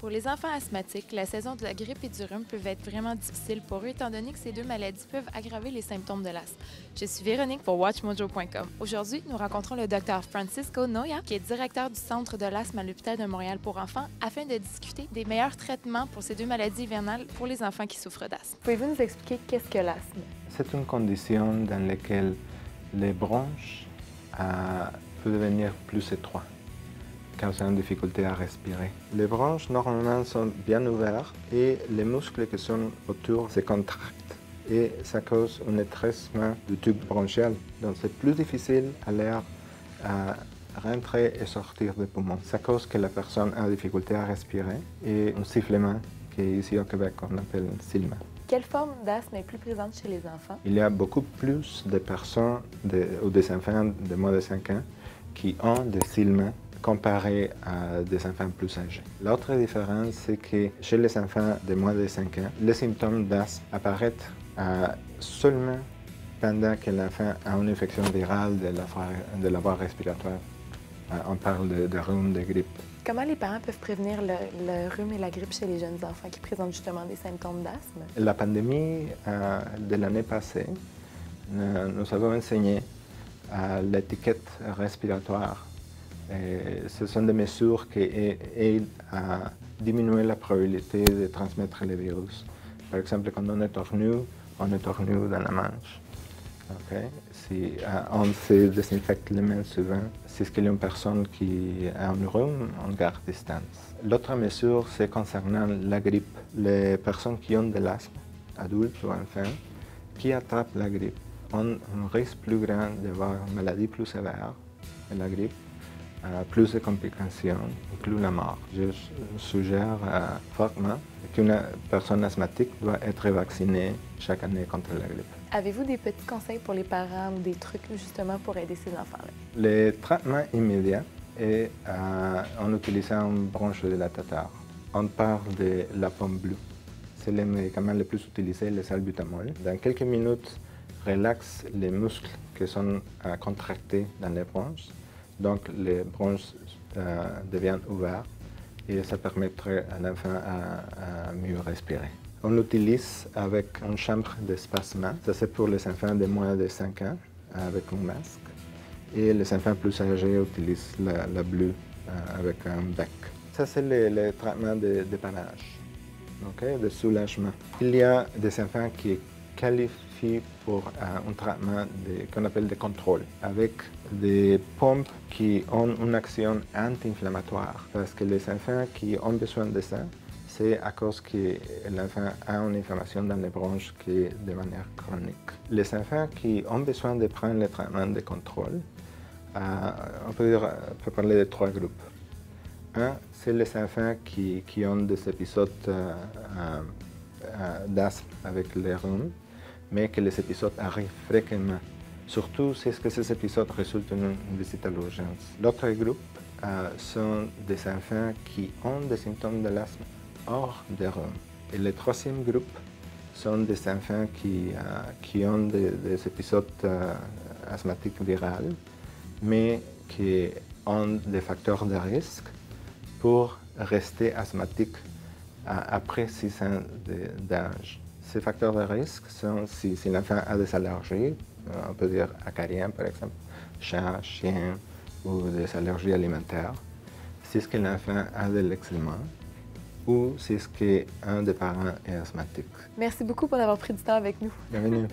Pour les enfants asthmatiques, la saison de la grippe et du rhume peuvent être vraiment difficile pour eux, étant donné que ces deux maladies peuvent aggraver les symptômes de l'asthme. Je suis Véronique pour WatchMojo.com. Aujourd'hui, nous rencontrons le Dr Francisco Noya, qui est directeur du Centre de l'asthme à l'Hôpital de Montréal pour enfants, afin de discuter des meilleurs traitements pour ces deux maladies hivernales pour les enfants qui souffrent d'asthme. Pouvez-vous nous expliquer qu'est-ce que l'asthme? C'est une condition dans laquelle les bronches peuvent devenir plus étroites, causant une difficulté à respirer. Les bronches, normalement, sont bien ouvertes et les muscles qui sont autour se contractent. Et ça cause un étressement du tube bronchial. Donc, c'est plus difficile à l'air à rentrer et sortir des poumons. Ça cause que la personne a difficulté à respirer et un sifflement qu'ici au Québec, on appelle sifflement. Quelle forme d'asthme est plus présente chez les enfants? Il y a beaucoup plus de personnes ou des enfants de moins de 5 ans qui ont des sifflements comparé à des enfants plus âgés. L'autre différence, c'est que chez les enfants de moins de 5 ans, les symptômes d'asthme apparaissent seulement pendant que l'enfant a une infection virale de la voie respiratoire. On parle de rhume, de grippe. Comment les parents peuvent prévenir le rhume et la grippe chez les jeunes enfants qui présentent justement des symptômes d'asthme? La pandémie de l'année passée, nous avons enseigné l'étiquette respiratoire. Et ce sont des mesures qui aident à diminuer la probabilité de transmettre le virus. Par exemple, quand on éternue dans la manche. Okay? Si on se désinfecte les mains souvent, si il y a une personne qui a un rhume, on garde distance. L'autre mesure, c'est concernant la grippe. Les personnes qui ont de l'asthme, adultes ou enfants, qui attrapent la grippe, ont un risque plus grand d'avoir une maladie plus sévère que la grippe, plus de complications, inclus la mort. Je suggère fortement qu'une personne asthmatique doit être vaccinée chaque année contre la grippe. Avez-vous des petits conseils pour les parents ou des trucs justement pour aider ces enfants-là? Le traitement immédiat est en utilisant un bronchodilatateur. On parle de la pomme bleue. C'est le médicament le plus utilisé, le salbutamol. Dans quelques minutes, relaxe les muscles qui sont contractés dans les bronches. Donc, les bronches deviennent ouvertes et ça permettrait à l'enfant à mieux respirer. On l'utilise avec une chambre d'espacement. Ça, c'est pour les enfants de moins de 5 ans, avec un masque. Et les enfants plus âgés utilisent la bleue avec un bec. Ça, c'est le traitement de dépannage, okay, de soulagement. Il y a des enfants qui qualifient pour un traitement qu'on appelle de contrôle, avec des pompes qui ont une action anti-inflammatoire. Parce que les enfants qui ont besoin de ça, c'est à cause que l'enfant a une inflammation dans les bronches qui est de manière chronique. Les enfants qui ont besoin de prendre le traitement de contrôle, on peut parler de 3 groupes. Un, c'est les enfants qui ont des épisodes d'asthme avec les rhumes, mais que les épisodes arrivent fréquemment, surtout si ces épisodes résultent d'une visite à l'urgence. L'autre groupe sont des enfants qui ont des symptômes de l'asthme hors des rhumes. Et le troisième groupe sont des enfants qui ont des épisodes asthmatiques virales, mais qui ont des facteurs de risque pour rester asthmatique après 6 ans d'âge. Ces facteurs de risque sont si l'enfant a des allergies, on peut dire acariens par exemple, chat, chien, ou des allergies alimentaires, si l'enfant a de l'eczéma, ou si qu'un des parents est asthmatique. Merci beaucoup pour avoir pris du temps avec nous. Bienvenue.